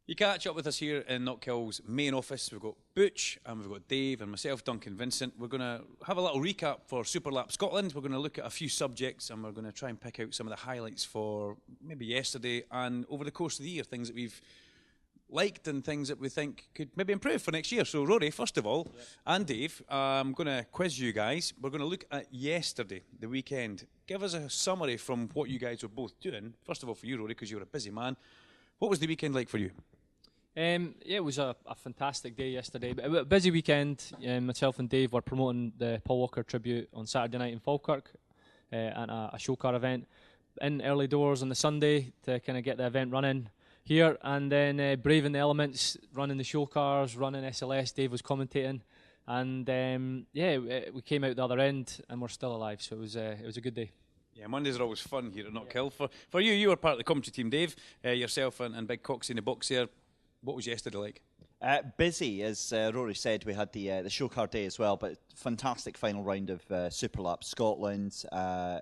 You catch up with us here in Knockhill's main office. We've got Butch and we've got Dave and myself, Duncan, Vincent. We're going to have a little recap for Superlap Scotland. We're going to look at a few subjects and we're going to try and pick out some of the highlights for maybe yesterday and over the course of the year, things that we've liked and things that we think could maybe improve for next year. So Rory, first of all, and Dave, I'm going to quiz you guys. We're going to look at yesterday, the weekend. Give us a summary from what you guys were both doing. First of all for you, Rory, because you're a busy man. What was the weekend like for you? Yeah, it was a fantastic day yesterday. But a busy weekend. Myself and Dave were promoting the Paul Walker tribute on Saturday night in Falkirk at a show car event. In early doors on the Sunday to kind of get the event running here, and then braving the elements, running the show cars, running SLS. Dave was commentating, and we came out the other end and we're still alive. So it was a good day. Yeah, Mondays are always fun here at Knockhill. For you, you were part of the commentary team, Dave. Yourself and Big Coxie in the box here. What was yesterday like? Busy, as Rory said. We had the show car day as well, but fantastic final round of Superlap Scotland.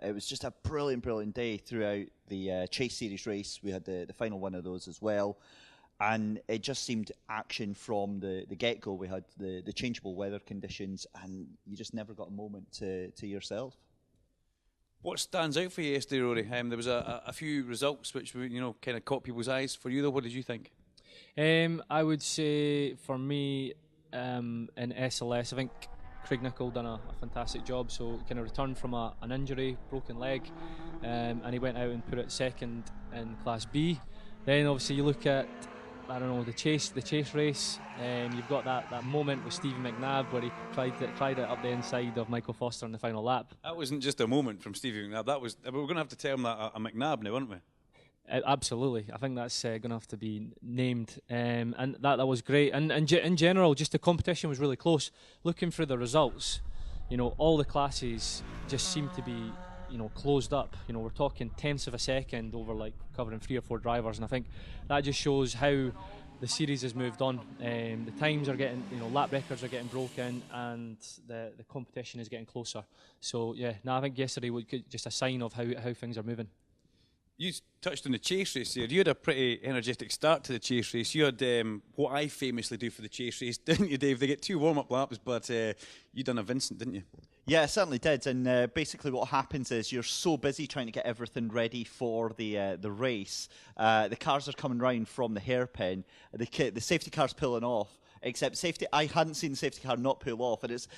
It was just a brilliant day throughout the Chase Series race. We had the final one of those as well. And it just seemed action from the get-go. We had the changeable weather conditions, and you just never got a moment to yourself. What stands out for you yesterday, Rory? There was a few results which kind of caught people's eyes. For you, though, what did you think? I would say for me in SLS, I think Craig Nicol done a fantastic job. So kind of returned from an injury, broken leg, and he went out and put it second in Class B. Then obviously you look at the chase race. You've got that moment with Stephen McNabb where he tried it up the inside of Michael Foster in the final lap. That wasn't just a moment from Stephen McNabb. We're going to have to term that a McNabb now, aren't we? Absolutely, I think that's going to have to be named, and that was great. And in general, just the competition was really close. Looking through the results, all the classes just seem to be, closed up. We're talking tenths of a second over like covering 3 or 4 drivers, and I think that just shows how the series has moved on. The times are getting, lap records are getting broken, and the competition is getting closer. So yeah, I think yesterday was just a sign of how things are moving. You touched on the chase race there. You had a pretty energetic start to the chase race. You had what I famously do for the chase race, didn't you, Dave? They get 2 warm-up laps, but you done a Vincent, didn't you? Yeah, I certainly did. And basically what happens is you're so busy trying to get everything ready for the race. The cars are coming round from the hairpin. The safety car's pulling off. Except I hadn't seen the safety car not pull off, and it's,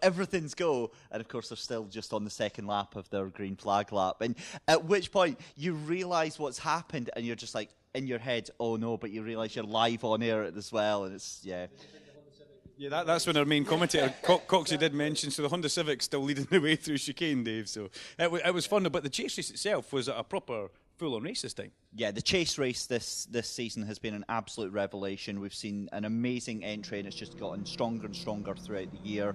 everything's go. And of course, they're still just on the second lap of their green flag lap. And at which point, you realise what's happened, and you're just like, in your head, oh no, but you realise you're live on air as well, and it's, yeah. Yeah, that's when our main commentator, Coxie, did mention, so the Honda Civic's still leading the way through chicane, Dave. So it was fun, but the chase race itself was a proper full-on race this time. Yeah, the chase race this season has been an absolute revelation. We've seen an amazing entry, and it's just gotten stronger and stronger throughout the year.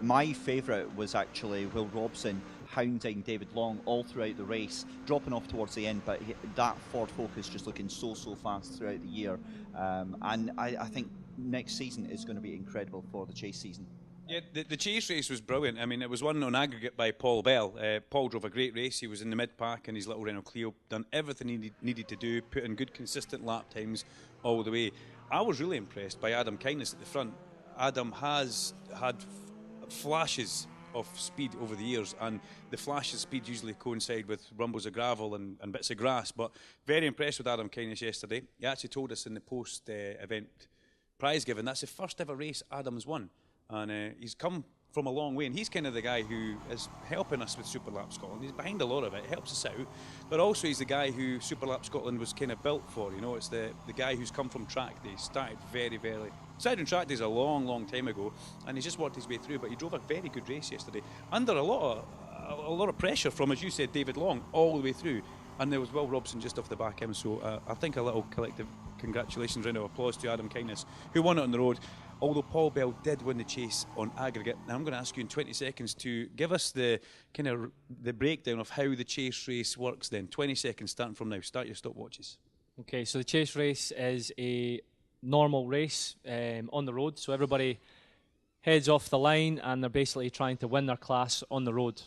My favourite was actually Will Robson hounding David Long all throughout the race, dropping off towards the end, but that Ford Focus just looking so fast throughout the year. And I think next season is going to be incredible for the chase season. Yeah, the chase race was brilliant. I mean, it was won on aggregate by Paul Bell. Paul drove a great race. He was in the mid-pack in his little Renault Clio, done everything he needed to do, put in good, consistent lap times all the way. I was really impressed by Adam Kindness at the front. Adam has had flashes of speed over the years, and the flashes of speed usually coincide with rumbles of gravel and bits of grass, but very impressed with Adam Kindness yesterday. He actually told us in the post-event prize giving, that's the first ever race Adam's won. And he's come from a long way, and he's kind of the guy who is helping us with Superlap Scotland. He's behind a lot of it, helps us out, but also he's the guy who Superlap Scotland was kind of built for. It's the guy who's come from track day, started started on track days a long time ago, and he's just worked his way through, but he drove a very good race yesterday, under a lot of pressure from, as you said, David Long, all the way through, and there was Will Robson just off the back of him, so I think a little collective congratulations, round of applause to Adam Kindness, who won it on the road. Although Paul Bell did win the chase on aggregate. Now I'm going to ask you in 20 seconds to give us the kind of the breakdown of how the chase race works then. 20 seconds starting from now. Start your stopwatches. Okay, so the chase race is a normal race on the road. So everybody heads off the line and they're basically trying to win their class on the road.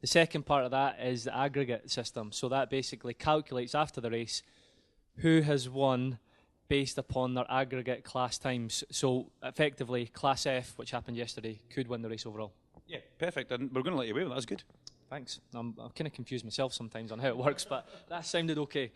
The second part of that is the aggregate system. So that basically calculates after the race who has won based upon their aggregate class times. So effectively, Class F, which happened yesterday, could win the race overall. Yeah, perfect. And we're going to let you away with that. That's good. Thanks. I'm kind of confused myself sometimes on how it works, but that sounded okay.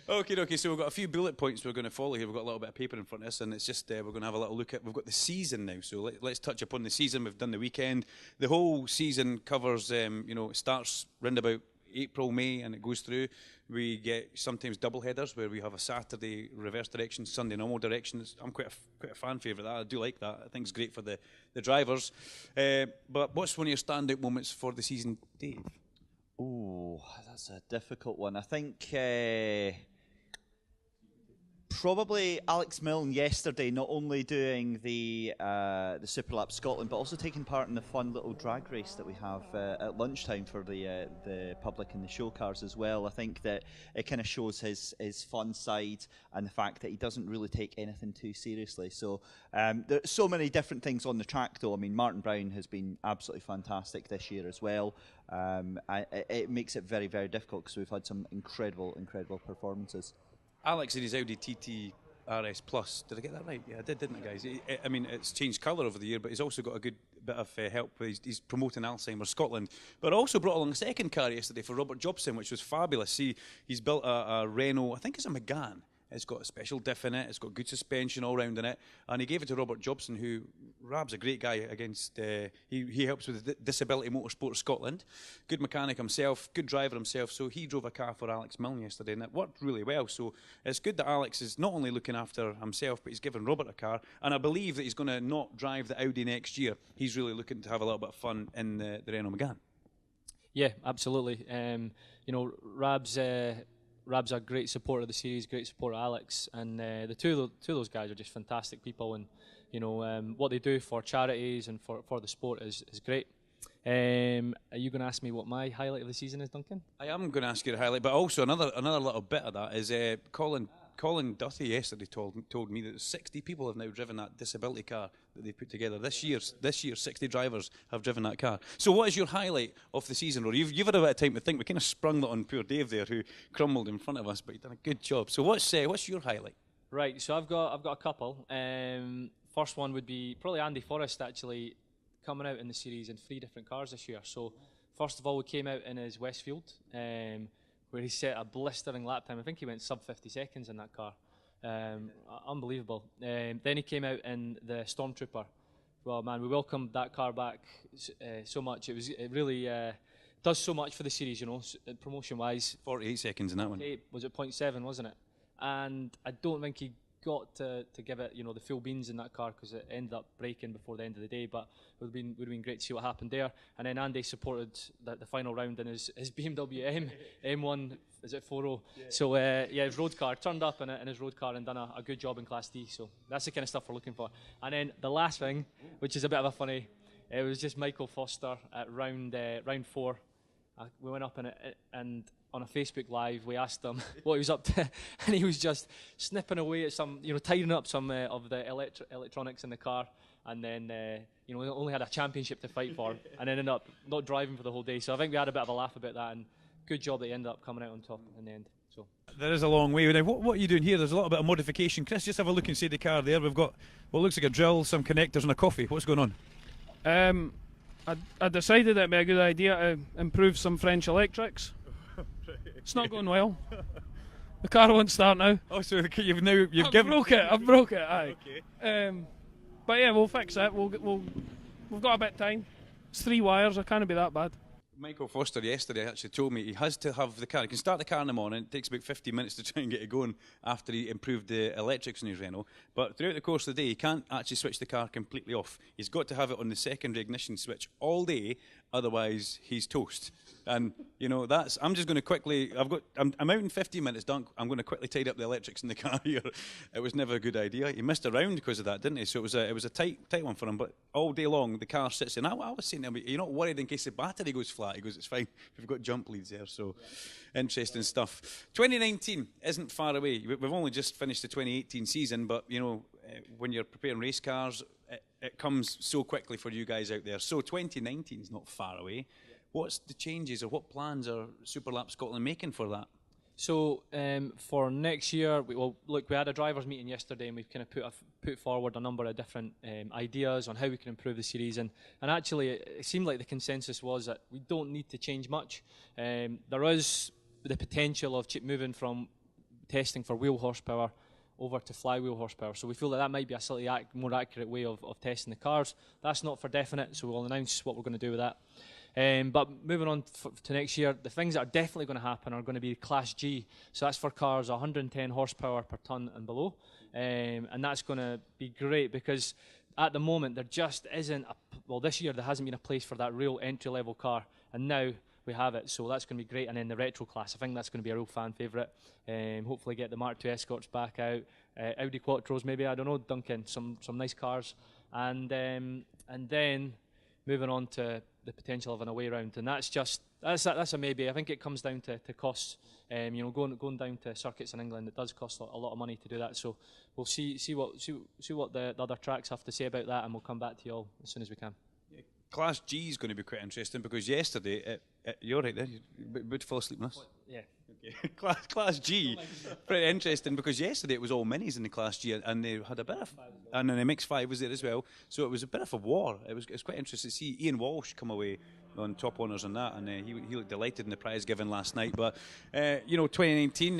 Okay. So we've got a few bullet points we're going to follow here. We've got a little bit of paper in front of us, and it's just we're going to have a little look at. We've got the season now, so let's touch upon the season. We've done the weekend. The whole season covers. It starts round about April, May, and it goes through. We get sometimes double headers where we have a Saturday reverse direction, Sunday normal direction. I'm quite a fan favourite. I do like that. I think it's great for the drivers. But what's one of your standout moments for the season, Dave? Oh, that's a difficult one. I think probably Alex Milne yesterday, not only doing the Super Lap Scotland, but also taking part in the fun little drag race that we have at lunchtime for the public and the show cars as well. I think that it kind of shows his fun side and the fact that he doesn't really take anything too seriously. So there's so many different things on the track, though. I mean, Martin Brown has been absolutely fantastic this year as well. It makes it very, very difficult because we've had some incredible performances. Alex in his Audi TT RS Plus. Did I get that right? Yeah, I did, didn't I, guys? I mean, it's changed colour over the year, but he's also got a good bit of help. He's promoting Alzheimer's Scotland, but also brought along a second car yesterday for Robert Jobson, which was fabulous. He's built a Renault, I think it's a Megane. It's got a special diff in it. It's got good suspension all round in it. And he gave it to Robert Jobson, who, Rab's a great guy against, he helps with Disability Motorsport Scotland. Good mechanic himself, good driver himself. So he drove a car for Alex Milne yesterday, and it worked really well. So it's good that Alex is not only looking after himself, but he's given Robert a car. And I believe that he's going to not drive the Audi next year. He's really looking to have a little bit of fun in the Renault Megane. Yeah, absolutely. Rab's a great supporter of the series, great supporter of Alex, and the two of those guys are just fantastic people, and what they do for charities and for the sport is great. Are you going to ask me what my highlight of the season is, Duncan? I am going to ask you to highlight, but also another little bit of that is Colin Duthie yesterday told me that 60 people have now driven that disability car that they put together. This year 60 drivers have driven that car. So what is your highlight of the season, Rory? You've had a bit of time to think. We kind of sprung that on poor Dave there, who crumbled in front of us, but he's done a good job. So what's your highlight? Right, so I've got a couple. First one would be probably Andy Forrest actually coming out in the series in 3 different cars this year. So first of all, we came out in his Westfield, where he set a blistering lap time. I think he went sub 50 seconds in that car. Unbelievable. Then he came out in the Stormtrooper. Well, man, we welcomed that car back so much. It really does so much for the series, promotion-wise. 48 seconds in that one. Was it 0.7, wasn't it? And I don't think he got to give it, the full beans in that car because it ended up breaking before the end of the day. But it would have been great to see what happened there. And then Andy supported the final round in his BMW M1, is it 4.0? Yeah. So his road car turned up in his road car and done a good job in Class D. So that's the kind of stuff we're looking for. And then the last thing, which is a bit of a funny, it was just Michael Foster at round 4. We went up in it and on a Facebook Live, we asked him what he was up to, and he was just snipping away at some, tidying up some of the electronics in the car, and then, we only had a championship to fight for, and ended up not driving for the whole day. So I think we had a bit of a laugh about that, and good job that he ended up coming out on top in the end. So there is a long way. Now, what are you doing here? There's a little bit of modification. Chris, just have a look inside the car there. We've got what looks like a drill, some connectors, and a coffee. What's going on? I decided it'd be a good idea to improve some French electrics. It's not going well. The car won't start now. Oh, so I've broke it. Aye. Okay. But yeah, we'll fix it. We've got a bit of time. It's 3 wires. It can't be that bad. Michael Foster yesterday actually told me he has to have the car. He can start the car in the morning. It takes about 50 minutes to try and get it going after he improved the electrics in his Renault. But throughout the course of the day, he can't actually switch the car completely off. He's got to have it on the secondary ignition switch all day, otherwise he's toast. And that's. I'm just going to quickly. I'm out in 15 minutes. Dunk. I'm going to quickly tidy up the electrics in the car here. It was never a good idea. He missed a round because of that, didn't he? So it was a tight one for him. But all day long the car sits in. I was saying to him, you're not worried in case the battery goes flat. He goes, it's fine. We've got jump leads there. So interesting stuff. 2019 isn't far away. We've only just finished the 2018 season, but when you're preparing race cars, it comes so quickly for you guys out there. So 2019 is not far away. What's the changes or what plans are Super Lap Scotland making for that? So for next year, look, we had a drivers' meeting yesterday, and we've kind of put forward a number of different ideas on how we can improve the series. And actually, it seemed like the consensus was that we don't need to change much. There is the potential of moving from testing for wheel horsepower over to flywheel horsepower. So we feel that might be a slightly more accurate way of testing the cars. That's not for definite, so we'll announce what we're going to do with that. But moving on to next year, the things that are definitely going to happen are going to be Class G. So that's for cars 110 horsepower per tonne and below. And that's going to be great because at the moment there just isn't, this year there hasn't been a place for that real entry-level car. And now we have it, so that's going to be great. And then the retro class, I think that's going to be a real fan favourite. Hopefully get the Mark II Escorts back out, Audi Quattros maybe, I don't know, Duncan, some nice cars. And then moving on to the potential of an away round, and that's a maybe. I think it comes down to costs. Going down to circuits in England, it does cost a lot of money to do that. So we'll see what the other tracks have to say about that, and we'll come back to you all as soon as we can. Class G is going to be quite interesting because yesterday, you're right there, you about to fall asleep on us? Yeah. Okay. Class G, pretty interesting because yesterday it was all minis in the Class G and they had a bit of, and then the MX-5 was there as well, so it was a bit of a war. It was quite interesting to see Ian Walsh come away on top honours on that, and he looked delighted in the prize given last night. But 2019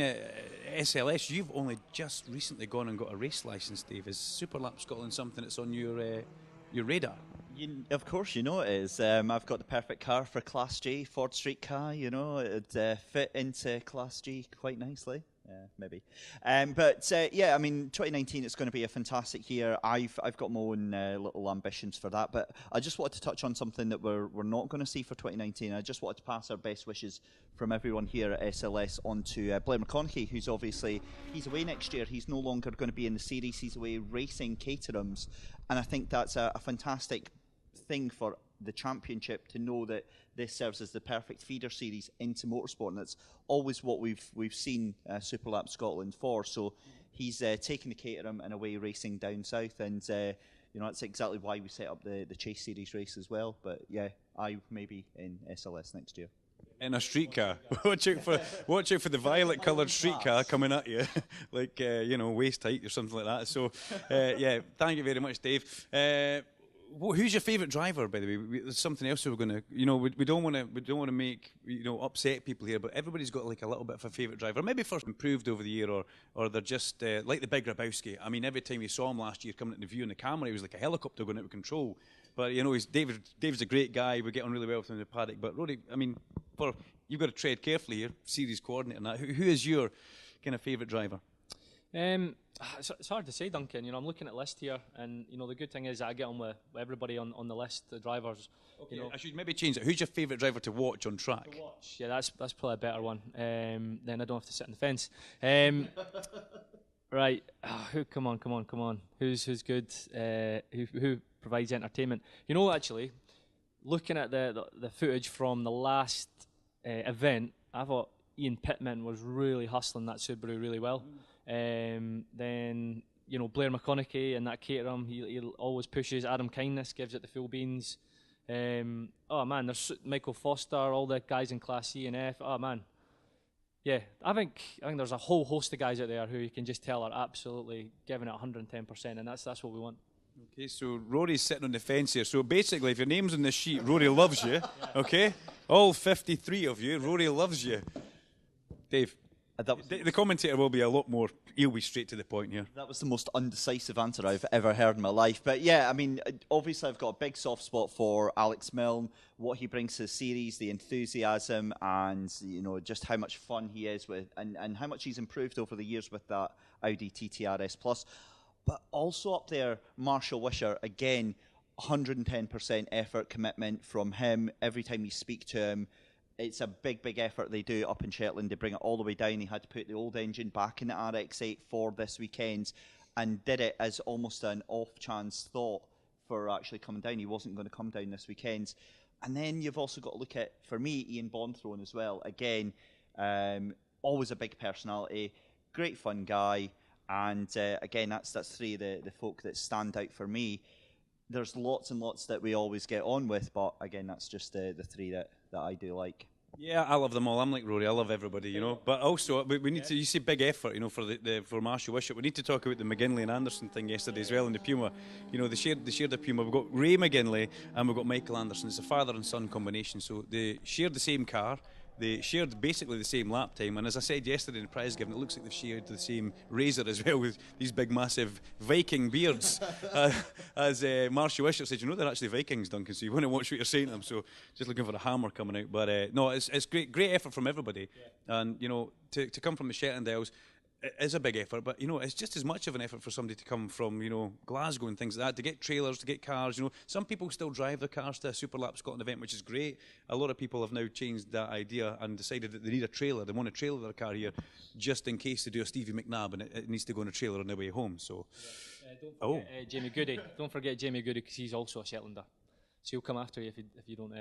SLS, you've only just recently gone and got a race licence, Dave. Is Superlap Scotland something that's on your radar? Of course, it is. I've got the perfect car for Class G, Ford Street car. It'd fit into Class G quite nicely. Maybe. But 2019 it's going to be a fantastic year. I've got my own little ambitions for that. But I just wanted to touch on something that we're not going to see for 2019. I just wanted to pass our best wishes from everyone here at SLS on to Blair McConaughey, who's obviously, he's away next year. He's no longer going to be in the series. He's away racing Caterhams. And I think that's a fantastic thing for the championship to know that this serves as the perfect feeder series into motorsport, and that's always what we've seen Superlap Scotland for. So he's taking the Caterham and away racing down south, and that's exactly why we set up the Chase Series race as well. But yeah, I may be in SLS next year. In a streetcar. watch out for the violet coloured streetcar coming at you, like waist height or something like that. So thank you very much, Dave. Who's your favourite driver, by the way? There's something else we're going to, we don't want to make, upset people here, but everybody's got like a little bit of a favourite driver. Maybe first improved over the year, or they're just like the Big Grabowski. I mean, every time you saw him last year coming into view in the camera, he was like a helicopter going out of control. But David's a great guy. We get on really well with him in the paddock. But Rory, I mean, you've got to tread carefully here. Series coordinator and that. Who is your kind of favourite driver? It's hard to say, Duncan. I'm looking at the list here, and the good thing is that I get on with everybody on the list, the drivers. Okay, I should maybe change it. Who's your favourite driver to watch on track? To watch, yeah, that's probably a better one. Then I don't have to sit on the fence. Right, come on. Who's good? Who provides entertainment? Actually, looking at the footage from the last event, I thought Ian Pittman was really hustling that Subaru really well. Then Blair McConaughey and that Caterham, he always pushes. Adam Kindness gives it the full beans. There's Michael Foster, all the guys in Class C and F. Oh man, yeah, I think there's a whole host of guys out there who you can just tell are absolutely giving it 110%, and that's what we want. Okay, so Rory's sitting on the fence here. So basically, if your name's on the sheet, Rory loves you. Okay, all 53 of you, Rory loves you. Dave. The commentator will be a lot more, he'll be straight to the point here. That was the most undecisive answer I've ever heard in my life. But yeah, I mean, obviously I've got a big soft spot for Alex Milne, what he brings to the series, the enthusiasm, and just how much fun he is with, and how much he's improved over the years with that Audi TTRS Plus. But also up there, Marshall Wisher, again, 110% effort, commitment from him every time you speak to him. It's a big effort they do up in Shetland. They bring it all the way down. He had to put the old engine back in the RX-8 for this weekend, and did it as almost an off-chance thought for actually coming down. He wasn't going to come down this weekend. And then you've also got to look at, for me, Ian Bonthorne as well. Again, always a big personality, great fun guy, and again, that's three of the folk that stand out for me. There's lots and lots that we always get on with, but again, that's just the three that I do like. Yeah, I love them all. I'm like Rory. I love everybody, you know. But also, we need to. You see, big effort, you know, for for Marshall Wishart. We need to talk about the McGinley and Anderson thing yesterday as well in the Puma. You know, they shared the Puma. We've got Ray McGinley and we've got Michael Anderson. It's a father and son combination. So they shared the same car. They shared basically the same lap time, and as I said yesterday in the prize giving, it looks like they've shared the same razor as well, with these big massive Viking beards. As Marshall Wishart said, you know they're actually Vikings, Duncan, so you want to watch what you're saying to them. So just looking for a hammer coming out. But no, it's great effort from everybody, and you know to come from the Shetlandales. It is a big effort, but you know it's just as much of an effort for somebody to come from, you know, Glasgow and things like that, to get trailers, to get cars. You know, some people still drive their cars to a Super Lap Scotland event, which is great. A lot of people have now changed that idea and decided that they need a trailer. They want to trailer their car here just in case they do a Stevie McNabb and it needs to go in a trailer on their way home. So, Don't forget Jamie Goody. Don't forget Jamie Goody, because he's also a Shetlander. So he'll come after you if you don't.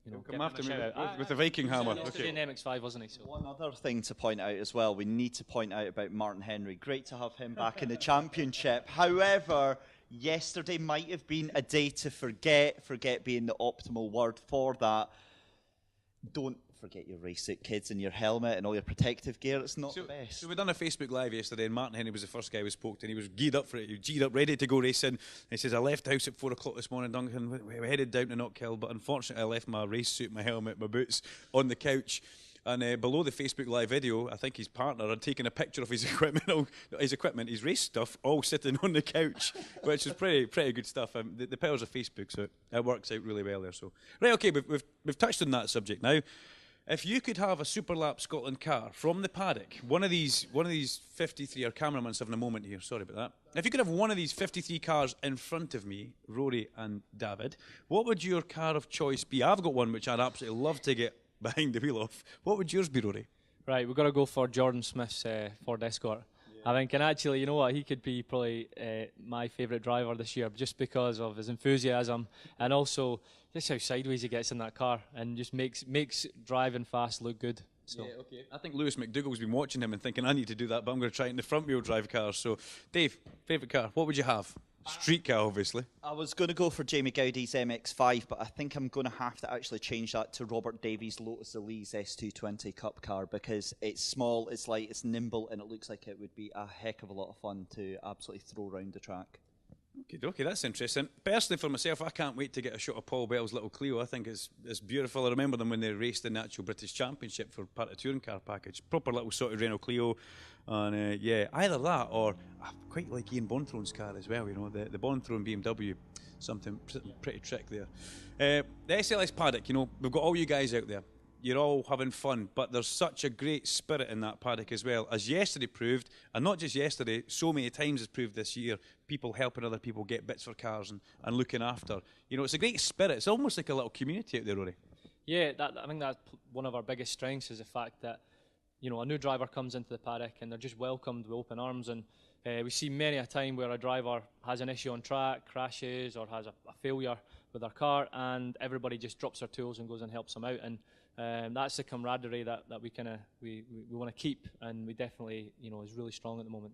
You know, come after me with the Viking hammer. Okay. In MX5, wasn't he? So. One other thing to point out as well, we need to point out about Martin Henry. Great to have him back in the championship. However, yesterday might have been a day to forget being the optimal word for that. Don't forget your race suit, kids, and your helmet and all your protective gear. It's not the best. So we done a Facebook Live yesterday, and Martin Henry was the first guy we spoke to, and he was geared up for it. He was geared up, ready to go racing. And he says, I left the house at 4 o'clock this morning, Duncan. We headed down to Knockhill, but unfortunately I left my race suit, my helmet, my boots on the couch. And below the Facebook Live video, I think his partner had taken a picture of his equipment, his race stuff, all sitting on the couch, which is pretty good stuff. The powers of Facebook, so it works out really well there. So right, okay, we've touched on that subject now. If you could have a Super Lap Scotland car from the paddock, one of these 53, our cameraman's having a moment here, sorry about that. If you could have one of these 53 cars in front of me, Rory and David, what would your car of choice be? I've got one which I'd absolutely love to get behind the wheel of. What would yours be, Rory? Right, we've got to go for Jordan Smith's Ford Escort. I think, and actually, you know what, he could be probably my favourite driver this year, just because of his enthusiasm and also just how sideways he gets in that car and just makes driving fast look good. So. Yeah, okay. I think Lewis McDougall's been watching him and thinking, I need to do that, but I'm going to try it in the front-wheel drive car. So, Dave, favourite car, what would you have? Street car, obviously. I was going to go for Jamie Gowdy's MX5, but I think I'm going to have to actually change that to Robert Davies' Lotus Elise S220 Cup car, because it's small, it's light, it's nimble, and it looks like it would be a heck of a lot of fun to absolutely throw around the track. Okay, that's interesting. Personally, for myself, I can't wait to get a shot of Paul Bell's little Clio. I think it's beautiful. I remember them when they raced in the actual British Championship for part of the touring car package. Proper little sort of Renault Clio. And yeah, either that or I quite like Ian Bonthrone's car as well, you know, the Bonthrone BMW. Something pretty trick there. The SLS paddock, you know, we've got all you guys out there. You're all having fun, but there's such a great spirit in that paddock as well. As yesterday proved, and not just yesterday, so many times has proved this year, people helping other people get bits for cars and looking after. You know, it's a great spirit. It's almost like a little community out there, Rory. Yeah, I think that's one of our biggest strengths, is the fact that, you know, a new driver comes into the paddock and they're just welcomed with open arms. And we see many a time where a driver has an issue on track, crashes, or has a failure with their car, and everybody just drops their tools and goes and helps them out. And that's the camaraderie that we want to keep, and we definitely, you know, is really strong at the moment.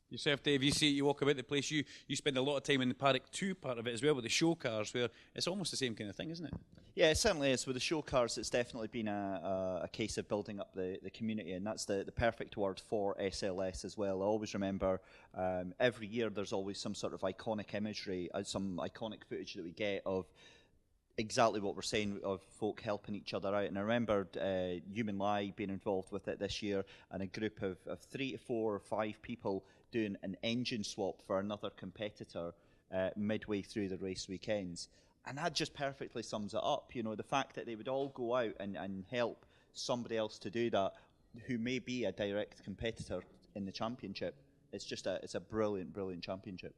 Yourself, Dave, you walk about the place, you spend a lot of time in the paddock 2 part of it as well, with the show cars, where it's almost the same kind of thing, isn't it? Yeah, it certainly is. With the show cars, it's definitely been a case of building up the community, and that's the perfect word for SLS as well. I always remember every year there's always some sort of iconic imagery, some iconic footage that we get of exactly what we're saying, of folk helping each other out. And I remember Human Lie being involved with it this year, and a group of 3 to 4 or 5 people doing an engine swap for another competitor midway through the race weekends. And that just perfectly sums it up. You know, the fact that they would all go out and help somebody else to do that who may be a direct competitor in the championship. It's a brilliant, brilliant championship.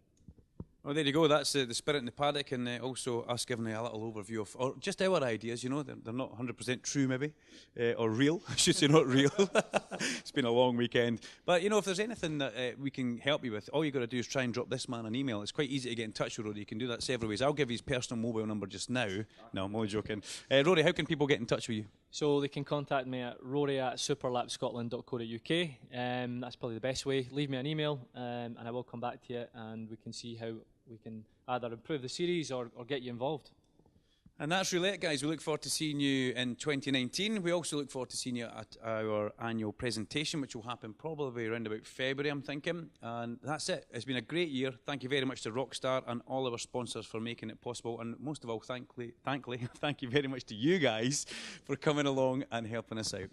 Well, there you go. That's the spirit in the paddock, and also us giving a little overview of, or just our ideas. You know, they're not 100% true, maybe, or real. I should say not real. It's been a long weekend, but you know, if there's anything that we can help you with, all you got to do is try and drop this man an email. It's quite easy to get in touch with Rory. You can do that several ways. I'll give you his personal mobile number just now. No, I'm only joking. Rory, how can people get in touch with you? So they can contact me at rory@superlapscotland.co.uk. That's probably the best way. Leave me an email, and I will come back to you, and we can see how we can either improve the series or get you involved. And that's really it, guys. We look forward to seeing you in 2019. We also look forward to seeing you at our annual presentation, which will happen probably around about February, I'm thinking. And that's it. It's been a great year. Thank you very much to Rockstar and all our sponsors for making it possible. And most of all, thank you very much to you guys for coming along and helping us out.